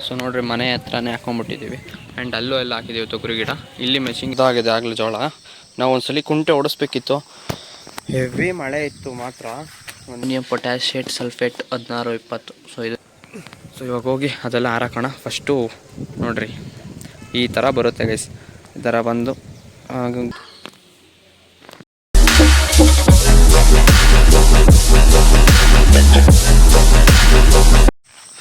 So ನೋಡ್ರಿ ಮನೆ ಹತ್ರನೇ ಹಾಕೊಂಡ್ಬಿಟ್ಟಿದ್ದೀವಿ. ಆ್ಯಂಡ್ ಅಲ್ಲೂ ಎಲ್ಲ ಹಾಕಿದ್ದೀವಿ ತೊಗರಿ ಗಿಡ. ಇಲ್ಲಿ ಮೆಷಿನ್ ಇದಾಗಿದೆ ಆಗಲೇ ಜೋಳ. ನಾವು ಒಂದ್ಸಲಿ ಕುಂಟೆ ಓಡಿಸ್ಬೇಕಿತ್ತು, ಹೆವಿ ಮಳೆ ಇತ್ತು ಮಾತ್ರ. Ammonium phosphate sulphate 16-20. ಸೊ ಇವಾಗ ಹೋಗಿ ಅದೆಲ್ಲ ಹಾರಾಕೋಣ. ಫಸ್ಟು ನೋಡ್ರಿ ಈ ಥರ ಬರುತ್ತೆ ಗೈಸ್. ಈ ಥರ ಬಂದು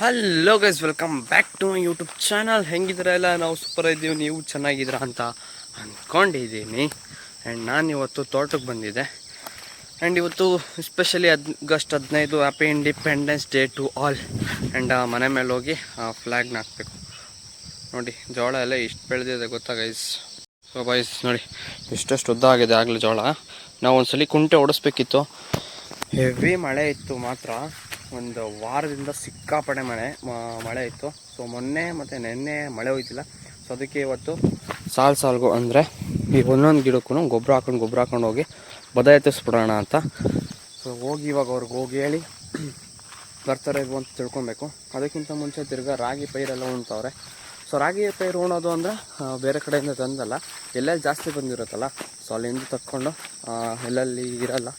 hello guys, welcome back to my YouTube channel. ಹೆಂಗಿದ್ರೆ ಎಲ್ಲ ನಾವು ಸೂಪರ್ ಇದ್ದೀವಿ, ನೀವು ಚೆನ್ನಾಗಿದ್ದೀರಾ ಅಂತ ಅಂದ್ಕೊಂಡಿದ್ದೀನಿ. ಆ್ಯಂಡ್ ನಾನು ಇವತ್ತು ತೋಟಕ್ಕೆ ಬಂದಿದ್ದೆ. ಆ್ಯಂಡ್ ಇವತ್ತು especially August 15 happy Independence Day to all. And ಮನೆ ಮೇಲೆ ಹೋಗಿ ಫ್ಲ್ಯಾಗ್ನ ಹಾಕಬೇಕು. ನೋಡಿ ಜೋಳ ಎಲ್ಲ ಇಷ್ಟು ಬೆಳೆದಿದೆ ಗೊತ್ತಾ ಗೈಸ್. ಸೊ ಗೈಸ್ ನೋಡಿ ಎಷ್ಟೆಷ್ಟು ಉದ್ದ ಆಗಿದೆ ಆಗಲೇ ಜೋಳ. ನಾವು ಒಂದ್ಸಲಿ ಕುಂಟೆ ಓಡಿಸ್ಬೇಕಿತ್ತು, ಹೆವಿ ಮಳೆ ಇತ್ತು ಮಾತ್ರ. ಒಂದು ವಾರದಿಂದ ಸಿಕ್ಕಾಪಡೆ ಮಳೆ ಇತ್ತು. ಸೊ ಮೊನ್ನೆ ಮತ್ತು ನೆನ್ನೆ ಮಳೆ ಹೋಯ್ತಿಲ್ಲ. ಸೊ ಅದಕ್ಕೆ ಇವತ್ತು ಸಾಲ್ಗೂ ಅಂದರೆ ಈ ಒಂದೊಂದು ಗಿಡಕ್ಕೂ ಗೊಬ್ಬರ ಹಾಕೊಂಡು ಹೋಗಿ ಬದ ಎತ್ತಿಸ್ಬಿಡೋಣ ಅಂತ. ಸೊ ಹೋಗಿ ಇವಾಗ ಅವ್ರಿಗೆ ಹೋಗಿ ಹೇಳಿ ಬರ್ತಾರೆ ಅಂತ ತಿಳ್ಕೊಬೇಕು. ಅದಕ್ಕಿಂತ ಮುಂಚೆ ತಿರ್ಗಾ ರಾಗಿ ಪೈರೆಲ್ಲ ಉಣ್ತವ್ರೆ. ಸೊ ರಾಗಿ ಪೈರು ಉಣೋದು ಅಂದರೆ ಬೇರೆ ಕಡೆಯಿಂದ ತಂದಲ್ಲ, ಎಲ್ಲೆಲ್ಲಿ ಜಾಸ್ತಿ ಬಂದಿರುತ್ತಲ್ಲ ಸೊ ಅಲ್ಲಿಂದ ತಕ್ಕೊಂಡು ಎಲ್ಲೆಲ್ಲಿ ಇರಲ್ಲ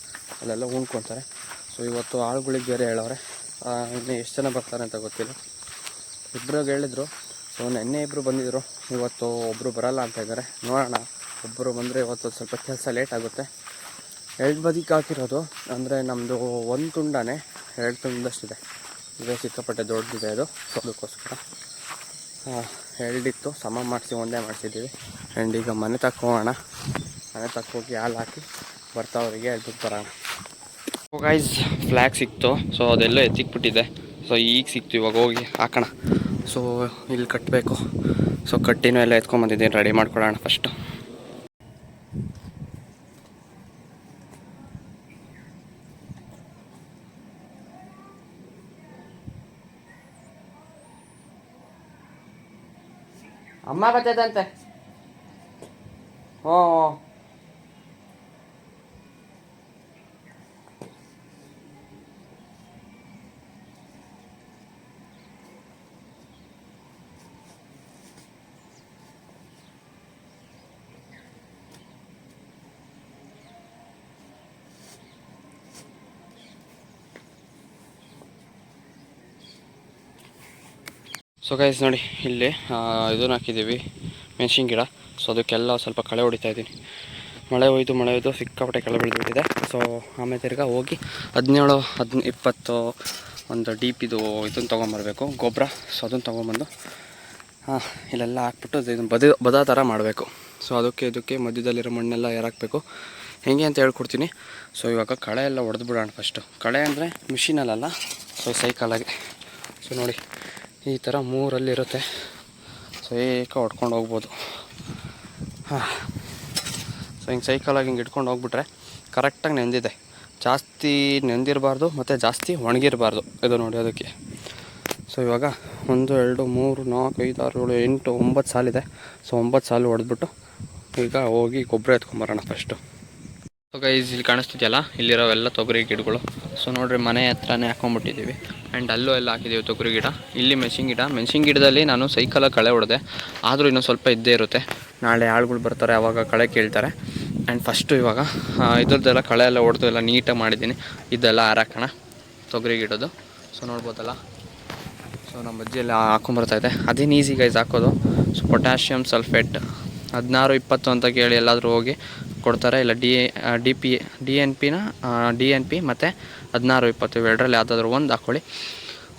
ಅಲ್ಲೆಲ್ಲ ಉಣ್ಕೊತಾರೆ. ಸೊ ಇವತ್ತು ಆಳುಗಳಿಗೆ ಬೇರೆ ಹೇಳವ್ರೆ. ಇನ್ನು ಎಷ್ಟು ಜನ ಬರ್ತಾರೆ ಅಂತ ಗೊತ್ತಿಲ್ಲ. ಇಬ್ಬರಿಗೆ ಹೇಳಿದ್ರು. ಸೊ ನೆನ್ನೆ ಇಬ್ಬರು ಬಂದಿದ್ದರು, ಇವತ್ತು ಒಬ್ಬರು ಬರಲ್ಲ ಅಂತ ಇದ್ದಾರೆ. ನೋಡೋಣ, ಒಬ್ಬರು ಬಂದರೆ ಇವತ್ತು ಸ್ವಲ್ಪ ಕೆಲಸ ಲೇಟ್ ಆಗುತ್ತೆ. 2 ಬದಿಗೆ ಹಾಕಿರೋದು ಅಂದರೆ ನಮ್ಮದು 1 ತುಂಡನೇ 2 ತುಂಡಷ್ಟಿದೆ. ಇದೇ ಸಿಕ್ಕಾಪಟ್ಟೆ ದೊಡ್ಡದಿದೆ ಅದು. ಸೊ ಅದಕ್ಕೋಸ್ಕರ 2 ಇತ್ತು, ಸಮ ಮಾಡಿಸಿ ಒಂದೇ ಮಾಡಿಸಿದ್ದೀವಿ. ಆ್ಯಂಡ್ ಈಗ ಮನೆ ತಕ್ಕೋಣ. ಮನೆ ತಕ್ಕೋಗಿ ಹಾಲು ಹಾಕಿ ಬರ್ತಾವ್ರಿಗೆ ಹೇಳ್ಬಿಟ್ಟು ಬರೋಣ. ಗೈಸ್ ಫ್ಲ್ಯಾಗ್ ಸಿಕ್ತು. ಸೊ ಅದೆಲ್ಲ ಎತ್ತಿಕ್ಬಿಟ್ಟಿದೆ. ಸೊ ಈಗ ಸಿಕ್ತು, ಇವಾಗ ಹೋಗಿ ಹಾಕೋಣ. ಸೊ ಇಲ್ಲಿ ಕಟ್ಟಬೇಕು. ಸೊ ಕಟ್ಟಿನೂ ಎಲ್ಲ ಎತ್ಕೊಂಬಂದಿದ್ದೀನಿ, ರೆಡಿ ಮಾಡ್ಕೊಳ್ಳೋಣ ಫಸ್ಟು. ಅಮ್ಮ ಬರ್ತದಂತೆ. ಹ್ಞೂ ಸೊ ಗೈಸ್ ನೋಡಿ ಇಲ್ಲಿ ಇದನ್ನು ಹಾಕಿದ್ದೀವಿ, ಮೆಣಸಿನ ಗಿಡ. ಸೊ ಅದಕ್ಕೆಲ್ಲ ಸ್ವಲ್ಪ ಕಳೆ ಹೊಡಿತಾ ಇದ್ದೀನಿ. ಮಳೆ ಹೋಯ್ತು ಸಿಕ್ಕಾಪಟ್ಟೆ ಕಳೆ ಬೆಳೆದ್ಬಿಟ್ಟಿದೆ. ಸೊ ಆಮೇಲೆ ತಿರ್ಗಾ ಹೋಗಿ 17-20 ಒಂದು ಡೀಪಿದು ಇದನ್ನು ತೊಗೊಂಬರ್ಬೇಕು, ಗೊಬ್ಬರ. ಸೊ ಅದನ್ನು ತೊಗೊಂಬಂದು ಇಲ್ಲೆಲ್ಲ ಹಾಕ್ಬಿಟ್ಟು ಇದನ್ನು ಬದ ಥರ ಮಾಡಬೇಕು. ಸೊ ಇದಕ್ಕೆ ಮಧ್ಯದಲ್ಲಿರೋ ಮಣ್ಣೆಲ್ಲ ಏರಾಕಬೇಕು. ಹೇಗೆ ಅಂತ ಹೇಳ್ಕೊಡ್ತೀನಿ. ಸೊ ಇವಾಗ ಕಳೆ ಎಲ್ಲ ಹೊಡೆದ್ಬಿಡೋಣ ಫಸ್ಟು. ಕಳೆ ಅಂದರೆ ಮಿಷಿನಲ್ಲ, ಸೊ ಸೈಕಲಾಗಿ. ಸೊ ನೋಡಿ ಈ ಥರ 3 ಇರುತ್ತೆ. ಸೊ ಹೊಡ್ಕೊಂಡು ಹೋಗ್ಬೋದು. ಸೊ ಹಿಂಗೆ ಸೈಕಲಾಗಿ ಹಿಂಗೆ ಇಟ್ಕೊಂಡು ಹೋಗ್ಬಿಟ್ರೆ ಕರೆಕ್ಟಾಗಿ ನೆಂದಿದೆ. ಜಾಸ್ತಿ ನೆಂದಿರಬಾರ್ದು ಮತ್ತು ಜಾಸ್ತಿ ಒಣಗಿರಬಾರ್ದು ಇದು ನೋಡಿ ಅದಕ್ಕೆ. ಸೊ ಇವಾಗ 1 2 3 4 5 6 7 8 9 ಸಾಲಿದೆ. ಸೊ 9 ಸಾಲು ಹೊಡೆದ್ಬಿಟ್ಟು ಈಗ ಹೋಗಿ ಗೊಬ್ಬರ ಎತ್ಕೊಂಬರೋಣ ಫಸ್ಟು. ಸೊ ಗೈಸ್ ಇಲ್ಲಿ ಕಾಣಿಸ್ತಿದೆಯಲ್ಲ, ಇಲ್ಲಿರೋವೆಲ್ಲ ತೊಗರಿ ಗಿಡಗಳು. ಸೊ ನೋಡ್ರಿ ಮನೆ ಹತ್ರನೇ ಹಾಕೊಂಡ್ಬಿಟ್ಟಿದ್ದೀವಿ. ಆ್ಯಂಡ್ ಅಲ್ಲೂ ಎಲ್ಲ ಹಾಕಿದ್ದೀವಿ ತೊಗರಿ ಗಿಡ. ಇಲ್ಲಿ ಮೆಣಸಿನ ಗಿಡದಲ್ಲಿ ನಾನು ಸೈಕಲಾಗಿ ಕಳೆ ಹೊಡೆದೆ, ಆದರೂ ಇನ್ನೂ ಸ್ವಲ್ಪ ಇದ್ದೇ ಇರುತ್ತೆ. ನಾಳೆ ಆಳುಗಳು ಬರ್ತಾರೆ, ಆವಾಗ ಕಳೆ ಕೇಳ್ತಾರೆ. ಆ್ಯಂಡ್ ಫಸ್ಟು ಇವಾಗ ಇದ್ರದ್ದೆಲ್ಲ ಕಳೆ ಎಲ್ಲ ಹೊಡೆದು ಎಲ್ಲ ನೀಟಾಗಿ ಮಾಡಿದ್ದೀನಿ. ಇದೆಲ್ಲ ಹಾರಾಕೋಣ ತೊಗರಿ ಗಿಡದು. ಸೊ ನೋಡ್ಬೋದಲ್ಲ. ಸೊ ನಮ್ಮ ಅಜ್ಜಿ ಎಲ್ಲ ಹಾಕೊಂಬರ್ತಾಯಿದೆ. ಅದೇನು ಈಸಿ ಗೈಸ್ ಹಾಕೋದು. ಸೊ ಪೊಟ್ಯಾಷಿಯಮ್ ಸಲ್ಫೇಟ್ 16-20 ಅಂತ ಕೇಳಿ ಎಲ್ಲಾದರೂ ಹೋಗಿ ಕೊಡ್ತಾರೆ. ಇಲ್ಲ ಡಿ ಎನ್ ಪಿ ಮತ್ತು 16-20 ಇವೆರಡರಲ್ಲಿ ಯಾವುದಾದ್ರೂ ಒಂದು ಹಾಕ್ಕೊಳ್ಳಿ.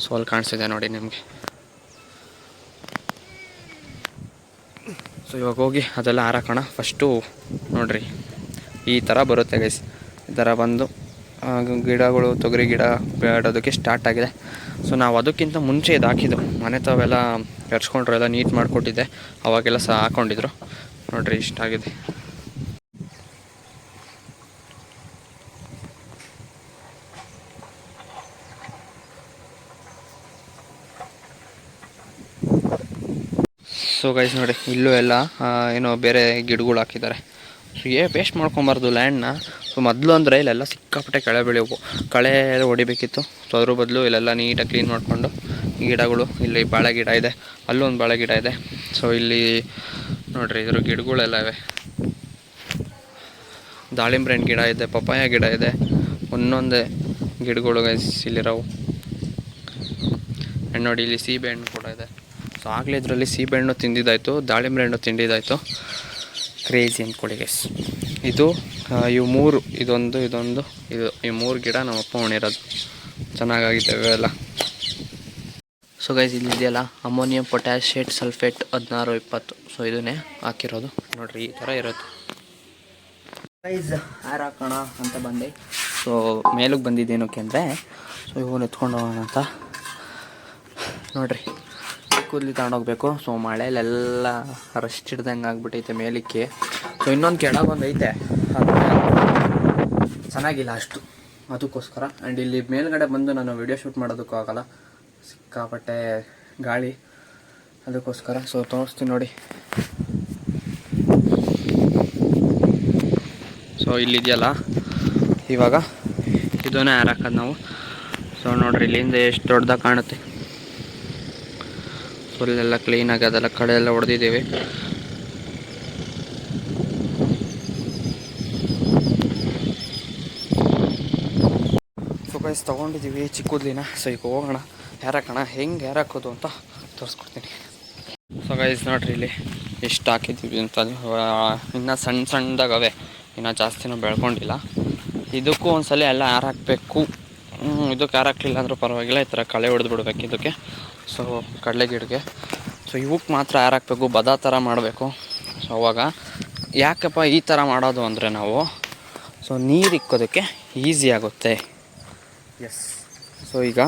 ಸೊ ಅಲ್ಲಿ ಕಾಣಿಸ್ತಿದೆ ನೋಡಿ ನಿಮಗೆ. ಸೊ ಇವಾಗ ಹೋಗಿ ಅದೆಲ್ಲ ಹಾರಾಕೋಣ. ಫಸ್ಟು ನೋಡ್ರಿ ಈ ಥರ ಬರುತ್ತೆ ಗೈಸ್. ಈ ಥರ ಬಂದು ಗಿಡಗಳು ತೊಗರಿ ಗಿಡ ಬೆಳೆಯೋದಕ್ಕೆ ಸ್ಟಾರ್ಟ್ ಆಗಿದೆ. ಸೊ ನಾವು ಅದಕ್ಕಿಂತ ಮುಂಚೆ ಇದು ಹಾಕಿದ್ದು, ಮನೆ ತಾವೆಲ್ಲ ಎರ್ಚ್ಕೊಂಡ್ರು, ಎಲ್ಲ ನೀಟ್ ಮಾಡಿಕೊಟ್ಟಿದ್ದೆ. ಅವಾಗೆಲ್ಲ ಸಹ ಹಾಕ್ಕೊಂಡಿದ್ರು. ನೋಡ್ರಿ ಇಷ್ಟಾಗಿದೆ. ಸೊ ಗೈಸ್ ನೋಡಿ ಇಲ್ಲೂ ಎಲ್ಲ ಏನೋ ಬೇರೆ ಗಿಡಗಳು ಹಾಕಿದ್ದಾರೆ. ಸೊ ವೇಸ್ಟ್ ಮಾಡ್ಕೊಬಾರ್ದು ಲ್ಯಾಂಡ್ನ. ಸೊ ಮೊದಲು ಅಂದರೆ ಇಲ್ಲೆಲ್ಲ ಸಿಕ್ಕಾಪಟ್ಟೆ ಕಳೆ ಬೆಳೆಯೋವು, ಕಳೆ ಹೊಡಿಬೇಕಿತ್ತು. ಸೊ ಅದ್ರ ಬದಲು ಇಲ್ಲೆಲ್ಲ ನೀಟಾಗಿ ಕ್ಲೀನ್ ಮಾಡಿಕೊಂಡು ಗಿಡಗಳು. ಇಲ್ಲಿ ಬಾಳೆ ಗಿಡ ಇದೆ, ಅಲ್ಲೊಂದು ಬಾಳೆ ಗಿಡ ಇದೆ. ಸೊ ಇಲ್ಲಿ ನೋಡಿರಿ ಇದ್ರ ಗಿಡಗಳೆಲ್ಲ ಇವೆ. ದಾಳಿಂಬ್ರೆ ಹಣ್ಣು ಗಿಡ ಇದೆ, ಪಪ್ಪಾಯ ಗಿಡ ಇದೆ, ಒಂದೊಂದೇ ಗಿಡಗಳು ಗೈಸ್ ಇಲ್ಲಿರೋವು. ಆ್ಯಂಡ್ ನೋಡಿ ಇಲ್ಲಿ ಸೀಬೆಹಣ್ಣು ಕೂಡ ಇದೆ. ಸೊ ಆಗಲೇ ಇದರಲ್ಲಿ ಸೀಬೆಹಣ್ಣು ತಿಂದಿದ್ದಾಯಿತು, ದಾಳಿಂಬ್ರೆ ಹಣ್ಣು ತಿಂದಿದ್ದಾಯಿತು. ಕ್ರೇಜಿ ಅಂದ್ಕೊಳ್ಳಿ ಗೈಸ್. ಇದು ಇವು 3, ಇದೊಂದು ಈ 3 ಗಿಡ ನಮ್ಮಪ್ಪ ಉಣಿರೋದು. ಚೆನ್ನಾಗಾಗಿದ್ದಾವೆ ಎಲ್ಲ. ಸೊ ಗೈಸ್ ಇಲ್ಲಿದೆಯಲ್ಲ ಅಮೋನಿಯಂ ಪೊಟ್ಯಾಷಿಯೇಟ್ ಸಲ್ಫೇಟ್ 16-20. ಸೊ ಇದನ್ನೇ ಹಾಕಿರೋದು ನೋಡಿರಿ, ಈ ಥರ ಇರೋದು ಗೈಸ್. ಹಾರ ಹಾಕೋಣ ಅಂತ ಬಂದೆ. ಸೊ ಮೇಲಕ್ಕೆ ಬಂದಿದ್ದೇನಕ್ಕೆ ಅಂದರೆ ಸೊ ಇವನು ಎತ್ಕೊಂಡು ಹೋಗೋಣ ಅಂತ ನೋಡಿರಿ. ಕೂದಲಿ ತಗೊಂಡೋಗ್ಬೇಕು. ಸೊ ಮಳೆಯಲ್ಲೆಲ್ಲ ರಸ್ಟ್ ಹಿಡ್ದಂಗೆ ಆಗ್ಬಿಟ್ಟೈತೆ ಮೇಲಕ್ಕೆ. ಸೊ ಇನ್ನೊಂದು ಕೆಳಗೊಂದು ಐತೆ, ಅದು ಚೆನ್ನಾಗಿಲ್ಲ ಅಷ್ಟು, ಅದಕ್ಕೋಸ್ಕರ. ಆ್ಯಂಡ್ ಇಲ್ಲಿ ಮೇಲ್ಗಡೆ ಬಂದು ನಾನು ವಿಡಿಯೋ ಶೂಟ್ ಮಾಡೋದಕ್ಕೂ ಆಗೋಲ್ಲ, ಸಿಕ್ಕಾಪಟ್ಟೆ ಗಾಳಿ, ಅದಕ್ಕೋಸ್ಕರ. ಸೊ ತೋರಿಸ್ತೀನಿ ನೋಡಿ. ಸೊ ಇಲ್ಲಿದೆಯಲ್ಲ ಇವಾಗ ಇದನ್ನೇ ಹಾರಾಕೋದು ನಾವು. ಸೊ ನೋಡಿರಿ ಇಲ್ಲಿಂದ ಎಷ್ಟು ದೊಡ್ಡದಾಗಿ ಕಾಣುತ್ತೆ. ಫುಲ್ಲೆಲ್ಲ ಕ್ಲೀನಾಗಿ ಅದೆಲ್ಲ ಕಡೆ ಎಲ್ಲ ಹೊಡೆದಿದ್ದೀವಿ. ಸೊ ಗೈಸ್ ತೊಗೊಂಡಿದ್ದೀವಿ ಚಿಕ್ಕೂದ್ಲಿನ. ಸೊ ಈಗ ಹೋಗೋಣ ಹಾರಾಕೋಣ. ಹೆಂಗೆ ಹಾರಾಕೋದು ಅಂತ ತೋರಿಸ್ಕೊಡ್ತೀನಿ. ಸೊ ಗೈಸ್ ನೋಡಿರಿ ಇಲ್ಲಿ ಎಷ್ಟು ಹಾಕಿದ್ದೀವಿ ಅಂತ. ಇನ್ನೂ ಸಣ್ಣದಾಗವೆ, ಇನ್ನೂ ಜಾಸ್ತಿನೂ ಬೆಳ್ಕೊಂಡಿಲ್ಲ. ಇದಕ್ಕೂ ಒಂದ್ಸಲ ಎಲ್ಲ ಹಾರಾಕಬೇಕು. ಇದಕ್ಕೆ ಹಾರಾಕ್ಲಿಲ್ಲ ಅಂದರೂ ಪರವಾಗಿಲ್ಲ, ಈ ಥರ ಕಳೆ ಹೊಡೆದು ಬಿಡ್ಬೇಕು ಇದಕ್ಕೆ. ಸೊ ಕಡಲೆ ಗಿಡಕ್ಕೆ. ಸೊ ಇವಕ್ಕೆ ಮಾತ್ರ ಹಾರಾಕಬೇಕು, ಬದ ಥರ ಮಾಡಬೇಕು. ಸೊ ಅವಾಗ ಯಾಕಪ್ಪ ಈ ಥರ ಮಾಡೋದು ಅಂದರೆ ನಾವು ಸೊ ನೀರು ಇಕ್ಕೋದಕ್ಕೆ ಈಸಿ ಆಗುತ್ತೆ. ಎಸ್. ಸೊ ಈಗ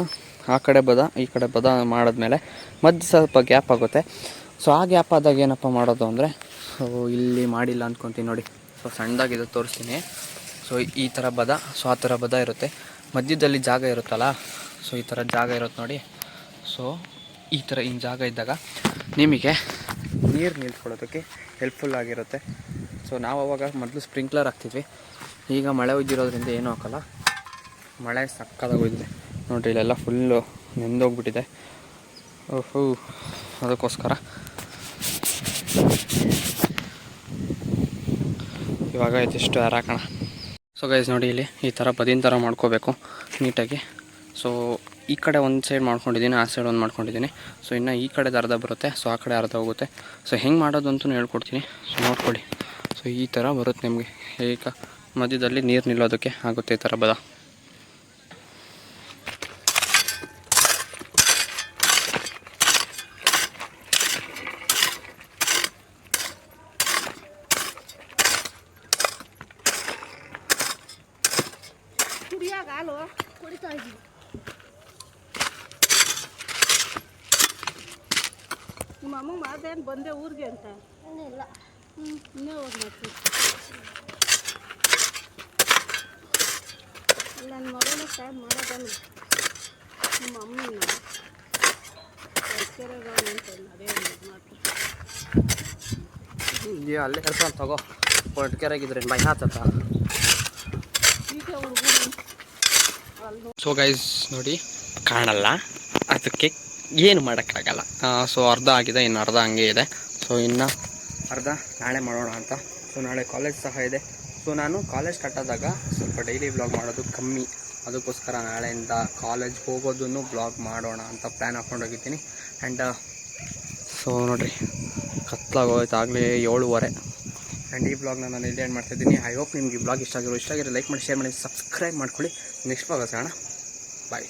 ಆ ಕಡೆ ಬದ ಈ ಕಡೆ ಬದ ಮಾಡಿದ್ಮೇಲೆ ಮಧ್ಯೆ ಸ್ವಲ್ಪ ಗ್ಯಾಪ್ ಆಗುತ್ತೆ. ಸೊ ಆ ಗ್ಯಾಪ್ ಆದಾಗ ಏನಪ್ಪ ಮಾಡೋದು ಅಂದರೆ, ಸೊ ಇಲ್ಲಿ ಮಾಡಿಲ್ಲ ಅಂದ್ಕೊತೀನಿ ನೋಡಿ. ಸೊ ಸಣ್ಣದಾಗಿದೆ ತೋರಿಸ್ತೀನಿ. ಸೊ ಈ ಥರ ಬದ, ಸೊ ಆ ಥರ ಬದ ಇರುತ್ತೆ, ಮಧ್ಯದಲ್ಲಿ ಜಾಗ ಇರುತ್ತಲ್ಲ. ಸೊ ಈ ಥರ ಜಾಗ ಇರುತ್ತೆ ನೋಡಿ. ಸೊ ಈ ಥರ ಇನ್ನು ಜಾಗ ಇದ್ದಾಗ ನಿಮಗೆ ನೀರು ನಿಲ್ಸ್ಕೊಳ್ಳೋದಕ್ಕೆ ಹೆಲ್ಪ್ಫುಲ್ ಆಗಿರುತ್ತೆ. ಸೊ ನಾವು ಅವಾಗ ಮೊದಲು ಸ್ಪ್ರಿಂಕ್ಲರ್ ಹಾಕ್ತಿದ್ವಿ, ಈಗ ಮಳೆ ಒಯ್ದಿರೋದ್ರಿಂದ ಏನೂ ಹಾಕೋಲ್ಲ. ಮಳೆ ಸಕ್ಕತ್ತಾಗಿ ಹೋಗಿದೆ ನೋಡಿರಿ, ಇಲ್ಲೆಲ್ಲ ಫುಲ್ಲು ನೆಂದೋಗ್ಬಿಟ್ಟಿದೆ. ಓಹೋ, ಅದಕ್ಕೋಸ್ಕರ ಇವಾಗ ಇದಿಷ್ಟು ಹಾರಾಕೋಣ. ಸೊ ಗೈಸ್ ನೋಡಿ ಇಲ್ಲಿ ಈ ಥರ ಬದಿನ ಥರ ಮಾಡ್ಕೋಬೇಕು ನೀಟಾಗಿ. ಸೊ ಈ ಕಡೆ ಒಂದು ಸೈಡ್ ಮಾಡ್ಕೊಂಡಿದ್ದೀನಿ, ಆ ಸೈಡ್ ಒಂದು ಮಾಡ್ಕೊಂಡಿದ್ದೀನಿ. ಸೊ ಇನ್ನು ಈ ಕಡೆದು ಅರ್ಧ ಬರುತ್ತೆ, ಸೊ ಆ ಕಡೆ ಅರ್ಧ ಹೋಗುತ್ತೆ. ಸೊ ಹೆಂಗೆ ಮಾಡೋದು ಅಂತಲೂ ಹೇಳ್ಕೊಡ್ತೀನಿ. ಸೊ ನೋಡ್ಕೊಳ್ಳಿ. ಸೊ ಈ ಥರ ಬರುತ್ತೆ ನಿಮಗೆ. ಈಗ ಮಧ್ಯದಲ್ಲಿ ನೀರು ನಿಲ್ಲೋದಕ್ಕೆ ಆಗುತ್ತೆ ಈ ಥರ ಬದ. ನಿಮ್ಮ ಅಮ್ಮ ಮಾತೇನು ಬಂದೆ ಊರಿಗೆ ಅಂತ ಇಲ್ಲ. ಇನ್ನೇ ಹೋಗಿ ಮಾಡ್ತೀವಿ. ನನ್ನ ಮಗನ ಸ್ಟಾರ್ಟ್ ಮಾಡೋದಲ್ಲ ನಿಮ್ಮ ಅಮ್ಮನ ಅದೇ ಮಾಡ್ತೀವಿ. ಅಲ್ಲೇ ಕರ್ಕೊಂಡು ತಗೋ, ಹೊಟ್ಕೆರಾಗಿದ್ರೆ ಭಯ ಆತತ್ತ. ಸೊ ಗೈಸ್ ನೋಡಿ ಕಾಣಲ್ಲ, ಅದಕ್ಕೆ ಏನು ಮಾಡೋಕ್ಕಾಗಲ್ಲ. ಸೊ ಅರ್ಧ ಆಗಿದೆ, ಇನ್ನು ಅರ್ಧ ಹಂಗೆ ಇದೆ. ಸೊ ಇನ್ನು ಅರ್ಧ ನಾಳೆ ಮಾಡೋಣ ಅಂತ. ಸೊ ನಾಳೆ ಕಾಲೇಜ್ ಸಹ ಇದೆ. ಸೊ ನಾನು ಕಾಲೇಜ್ ಸ್ಟಾರ್ಟ್ ಆದಾಗ ಸ್ವಲ್ಪ ಡೈಲಿ ವ್ಲಾಗ್ ಮಾಡೋದು ಕಮ್ಮಿ, ಅದಕ್ಕೋಸ್ಕರ ನಾಳೆಯಿಂದ ಕಾಲೇಜ್ ಹೋಗೋದನ್ನು ವ್ಲಾಗ್ ಮಾಡೋಣ ಅಂತ ಪ್ಲ್ಯಾನ್ ಹಾಕ್ಕೊಂಡೋಗಿದ್ದೀನಿ. ಆ್ಯಂಡ್ ಸೊ ನೋಡಿರಿ ಕತ್ಲಾಗೋಯ್ತು, ಆಗಲೇ 7:15. ಆ್ಯಂಡ್ ಈ ವ್ಲಾಗ್ನ ನಾನು ಇಲ್ಲಿ ಏನು ಮಾಡ್ತಾಯಿದ್ದೀನಿ. ಐ ಹೋಪ್ ನಿಮ್ಗೆ ಈ ವ್ಲಾಗ್ ಇಷ್ಟ ಆಗಿರೋ ಲೈಕ್ ಮಾಡಿ, ಶೇರ್ ಮಾಡಿ, ಸಬ್ಸ್ಕ್ರೈಬ್ ಮಾಡ್ಕೊಳ್ಳಿ. ನೆಕ್ಸ್ಟ್ ವ್ಲಾಗ್ ಸಿಗೋಣ. ಬಾಯ್.